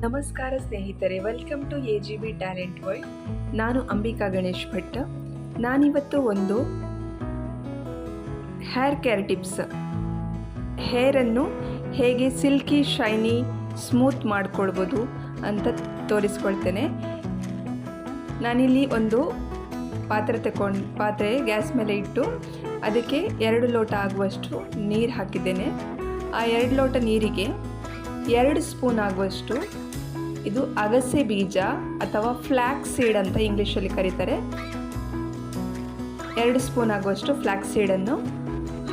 ನಮಸ್ಕಾರ ಸ್ನೇಹಿತರೆ, welcome to AGB talent world. ನಾನು ಅಂಬಿಕಾ ಗಣೇಶ್ ಭಟ್. ನಾನಿವತ್ತು ಒಂದು ಹೇರ್ ಕೇರ್ ಟಿಪ್ಸ್, ಹೇರನ್ನು ಹೇಗೆ ಸಿಲ್ಕಿ ಶೈನಿ ಸ್ಮೂತ್ ಮಾಡ್ಕೊಳ್ಬೋದು ಅಂತ ತೋರಿಸ್ಕೊಳ್ತೇನೆ. ನಾನಿಲ್ಲಿ ಒಂದು ಪಾತ್ರೆ ಗ್ಯಾಸ್ ಮೇಲೆ ಇಟ್ಟು ಅದಕ್ಕೆ 2 ಲೋಟ ಆಗುವಷ್ಟು ನೀರು ಹಾಕಿದ್ದೇನೆ. ಆ 2 ಲೋಟ ನೀರಿಗೆ 2 ಸ್ಪೂನ್ ಆಗುವಷ್ಟು ಇದು ಅಗಸೆ ಬೀಜ ಅಥವಾ ಫ್ಲ್ಯಾಕ್ಸ್ ಸೀಡ್ ಅಂತ ಇಂಗ್ಲೀಷಲ್ಲಿ ಕರೀತಾರೆ. 2 ಸ್ಪೂನ್ ಆಗುವಷ್ಟು ಫ್ಲ್ಯಾಕ್ಸ್ ಸೀಡನ್ನು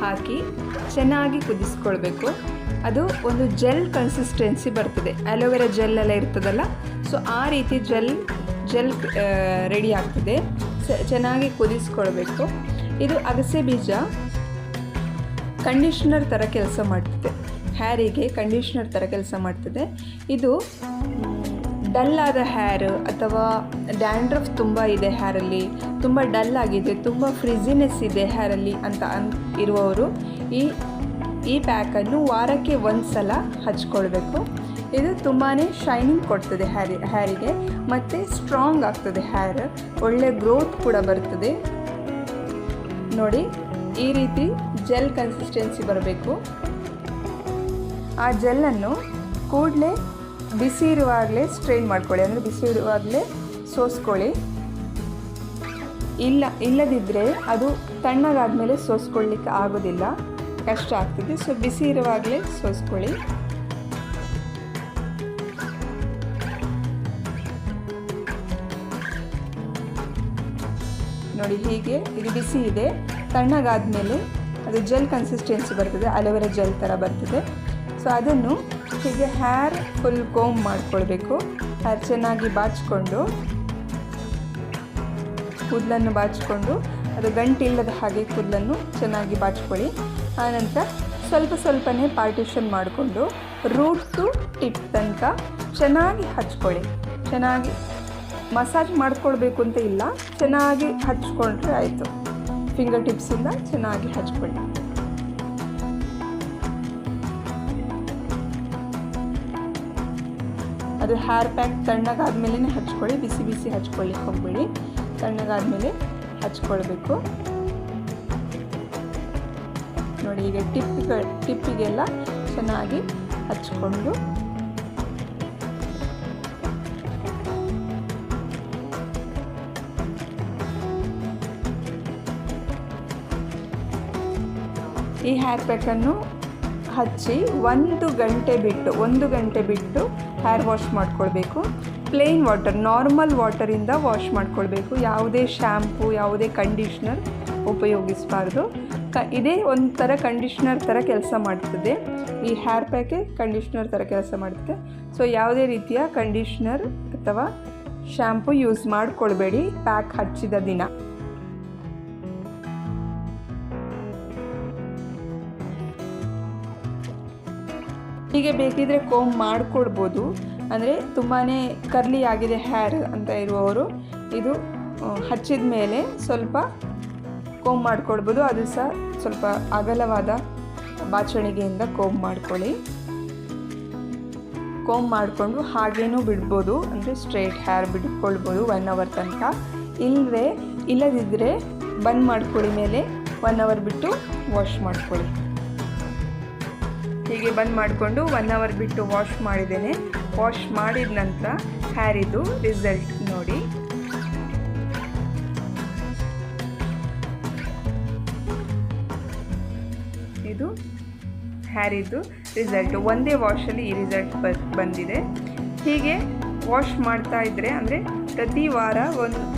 ಹಾಕಿ ಚೆನ್ನಾಗಿ ಕುದಿಸ್ಕೊಳ್ಬೇಕು. ಅದು ಒಂದು ಜೆಲ್ ಕನ್ಸಿಸ್ಟೆನ್ಸಿ ಬರ್ತದೆ. ಅಲೋವೆರಾ ಜೆಲ್ ಎಲ್ಲ ಇರ್ತದಲ್ಲ, ಸೊ ಆ ರೀತಿ ಜೆಲ್ ರೆಡಿ ಆಗ್ತದೆ. ಚೆನ್ನಾಗಿ ಕುದಿಸ್ಕೊಳ್ಬೇಕು. ಇದು ಅಗಸೆ ಬೀಜ ಕಂಡೀಷ್ನರ್ ಥರ ಕೆಲಸ ಮಾಡ್ತದೆ, ಹೇರಿಗೆ ಕಂಡೀಷ್ನರ್ ಥರ ಕೆಲಸ ಮಾಡ್ತದೆ. ಇದು ಡಲ್ ಆದ ಹೇರ್ ಅಥವಾ ಡ್ಯಾಂಡ್ರಫ್ ತುಂಬ ಇದೆ ಹೇರಲ್ಲಿ, ತುಂಬ ಡಲ್ ಆಗಿದೆ, ತುಂಬ ಫ್ರಿಝಿನೆಸ್ ಇದೆ ಹೇರಲ್ಲಿ ಅಂತ ಇರುವವರು ಈ ಪ್ಯಾಕನ್ನು ವಾರಕ್ಕೆ 1 ಸಲ ಹಚ್ಕೊಳ್ಬೇಕು. ಇದು ತುಂಬಾ ಶೈನಿಂಗ್ ಕೊಡ್ತದೆ ಹೇರಿಗೆ, ಮತ್ತು ಸ್ಟ್ರಾಂಗ್ ಆಗ್ತದೆ ಹೇರ್, ಒಳ್ಳೆ ಗ್ರೋತ್ ಕೂಡ ಬರ್ತದೆ. ನೋಡಿ, ಈ ರೀತಿ ಜೆಲ್ ಕನ್ಸಿಸ್ಟೆನ್ಸಿ ಬರಬೇಕು. ಆ ಜೆಲ್ಲನ್ನು ಕೂಡಲೇ ಬಿಸಿ ಇರುವಾಗಲೇ ಸ್ಟ್ರೈನ್ ಮಾಡ್ಕೊಳ್ಳಿ, ಅಂದರೆ ಬಿಸಿ ಇರುವಾಗಲೇ ಸೋಸ್ಕೊಳ್ಳಿ. ಇಲ್ಲದಿದ್ದರೆ ಅದು ತಣ್ಣಗಾದ್ಮೇಲೆ ಸೋಸ್ಕೊಳ್ಳಿಕ್ಕೆ ಆಗೋದಿಲ್ಲ, ಕಷ್ಟ ಆಗ್ತದೆ. ಸೊ ಬಿಸಿ ಇರುವಾಗಲೇ ಸೋಸ್ಕೊಳ್ಳಿ. ನೋಡಿ, ಹೀಗೆ ಇದು ಬಿಸಿ ಇದೆ. ತಣ್ಣಗಾದ್ಮೇಲೆ ಅದು ಜೆಲ್ ಕನ್ಸಿಸ್ಟೆನ್ಸಿ ಬರ್ತದೆ, ಅಲೋವೆರಾ ಜೆಲ್ ಥರ ಬರ್ತದೆ. ಸೊ ಅದನ್ನು ಹೀಗೆ ಹೇರ್ ಫುಲ್ ಕೋಂಬ್ ಮಾಡಿಕೊಳ್ಬೇಕು. ಹೇರ್ ಚೆನ್ನಾಗಿ ಬಾಚಿಕೊಂಡು, ಕೂದಲನ್ನು ಬಾಚಿಕೊಂಡು, ಅದು ಗಂಟಿಲ್ಲದ ಹಾಗೆ ಕೂದಲನ್ನು ಚೆನ್ನಾಗಿ ಬಾಚ್ಕೊಳ್ಳಿ. ಆನಂತರ ಸ್ವಲ್ಪನೇ ಪಾರ್ಟಿಷನ್ ಮಾಡಿಕೊಂಡು ರೂಟ್ ಟು ಟಿಪ್ ತನಕ ಚೆನ್ನಾಗಿ ಹಚ್ಕೊಳ್ಳಿ. ಚೆನ್ನಾಗಿ ಮಸಾಜ್ ಮಾಡ್ಕೊಳ್ಬೇಕು ಅಂತ ಇಲ್ಲ, ಚೆನ್ನಾಗಿ ಹಚ್ಕೊಂಡ್ರೆ ಆಯಿತು. ಫಿಂಗರ್ ಟಿಪ್ಸಿಂದ ಚೆನ್ನಾಗಿ ಹಚ್ಕೊಳ್ಳಿ. ಅದು ಹೇರ್ ಪ್ಯಾಕ್ ತಣ್ಣಗಾದ್ಮೇಲೆ ಹಚ್ಕೊಳ್ಳಿ, ಬಿಸಿ ಹಚ್ಕೊಳ್ಳಿಕ್ಕೆ ಹೋಗಬೇಡಿ. ತಣ್ಣಗಾದ್ಮೇಲೆ ಹಚ್ಕೊಳ್ಬೇಕು. ನೋಡಿ, ಈಗ ಟಿಪ್ಪಿಗೆಲ್ಲ ಚೆನ್ನಾಗಿ ಹಚ್ಕೊಂಡು ಈ ಹೇರ್ ಪ್ಯಾಕನ್ನು ಹಚ್ಚಿ 1 ಗಂಟೆ ಬಿಟ್ಟು ಹೇರ್ ವಾಶ್ ಮಾಡ್ಕೊಳ್ಬೇಕು. ಪ್ಲೇನ್ ವಾಟರ್, ನಾರ್ಮಲ್ ವಾಟರಿಂದ ವಾಶ್ ಮಾಡ್ಕೊಳ್ಬೇಕು. ಯಾವುದೇ ಶ್ಯಾಂಪು, ಯಾವುದೇ ಕಂಡೀಷ್ನರ್ ಉಪಯೋಗಿಸಬಾರ್ದು. ಇದೇ ಒಂಥರ ಕಂಡೀಷ್ನರ್ ಥರ ಕೆಲಸ ಮಾಡ್ತದೆ. ಈ ಹೇರ್ ಪ್ಯಾಕೆ ಕಂಡೀಷ್ನರ್ ಥರ ಕೆಲಸ ಮಾಡ್ತದೆ. ಸೊ ಯಾವುದೇ ರೀತಿಯ ಕಂಡೀಷ್ನರ್ ಅಥವಾ ಶ್ಯಾಂಪು ಯೂಸ್ ಮಾಡ್ಕೊಳ್ಬೇಡಿ ಪ್ಯಾಕ್ ಹಚ್ಚಿದ ದಿನ. ಹೀಗೆ ಬೇಕಿದ್ರೆ ಕೋಂಬ್ ಮಾಡಿಕೊಡ್ಬೋದು. ಅಂದರೆ ತುಂಬಾ ಕರ್ಲಿ ಆಗಿದೆ ಹೇರ್ ಅಂತ ಇರುವವರು ಇದು ಹಚ್ಚಿದ ಮೇಲೆ ಸ್ವಲ್ಪ ಕೋಂಬ್ ಮಾಡಿಕೊಡ್ಬೋದು. ಅದು ಸಹ ಸ್ವಲ್ಪ ಅಗಲವಾದ ಬಾಚಣಿಗೆಯಿಂದ ಕೋಂಬ್ ಮಾಡ್ಕೊಳ್ಳಿ. ಕೋಂಬ್ ಮಾಡಿಕೊಂಡು ಹಾಗೇನೂ ಬಿಡ್ಬೋದು, ಅಂದರೆ ಸ್ಟ್ರೈಟ್ ಹೇರ್ ಬಿಟ್ಕೊಳ್ಬೋದು 1 ಅವರ್ ತನಕ. ಇಲ್ಲದಿದ್ದರೆ ಬಂದ್ ಮಾಡ್ಕೊಳ್ಳಿ, ಮೇಲೆ 1 ಅವರ್ ಬಿಟ್ಟು ವಾಶ್ ಮಾಡ್ಕೊಳ್ಳಿ. ಹೀಗೆ ಬಂದ್ ಮಾಡಿಕೊಂಡು 1 ಅವರ್ ಬಿಟ್ಟು ವಾಶ್ ಮಾಡಿದ್ದೇನೆ. ವಾಶ್ ಮಾಡಿದ ನಂತರ ಹೇರಿದು ರಿಸಲ್ಟ್ ನೋಡಿ. ಇದು ಹೇರಿದು ರಿಸಲ್ಟ್. ಒಂದೇ ವಾಶಲ್ಲಿ ಈ ರಿಸಲ್ಟ್ ಬಂದಿದೆ. ಹೀಗೆ ವಾಶ್ ಮಾಡ್ತಾ ಇದ್ದರೆ, ಅಂದರೆ ಪ್ರತಿ ವಾರ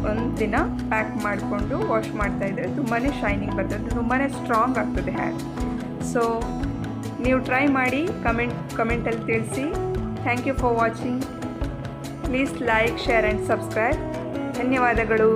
ಒಂದು ದಿನ ಪ್ಯಾಕ್ ಮಾಡಿಕೊಂಡು ವಾಶ್ ಮಾಡ್ತಾ ಇದ್ದರೆ ತುಂಬಾ ಶೈನಿಂಗ್ ಬರ್ತದೆ, ತುಂಬಾ ಸ್ಟ್ರಾಂಗ್ ಆಗ್ತದೆ ಹೇರ್. ಸೊ ನೀವು ಟ್ರೈ ಮಾಡಿ, ಕಮೆಂಟಲ್ಲಿ ತಿಳಿಸಿ. Thank you for watching. Please like, share and subscribe. ಧನ್ಯವಾದಗಳು.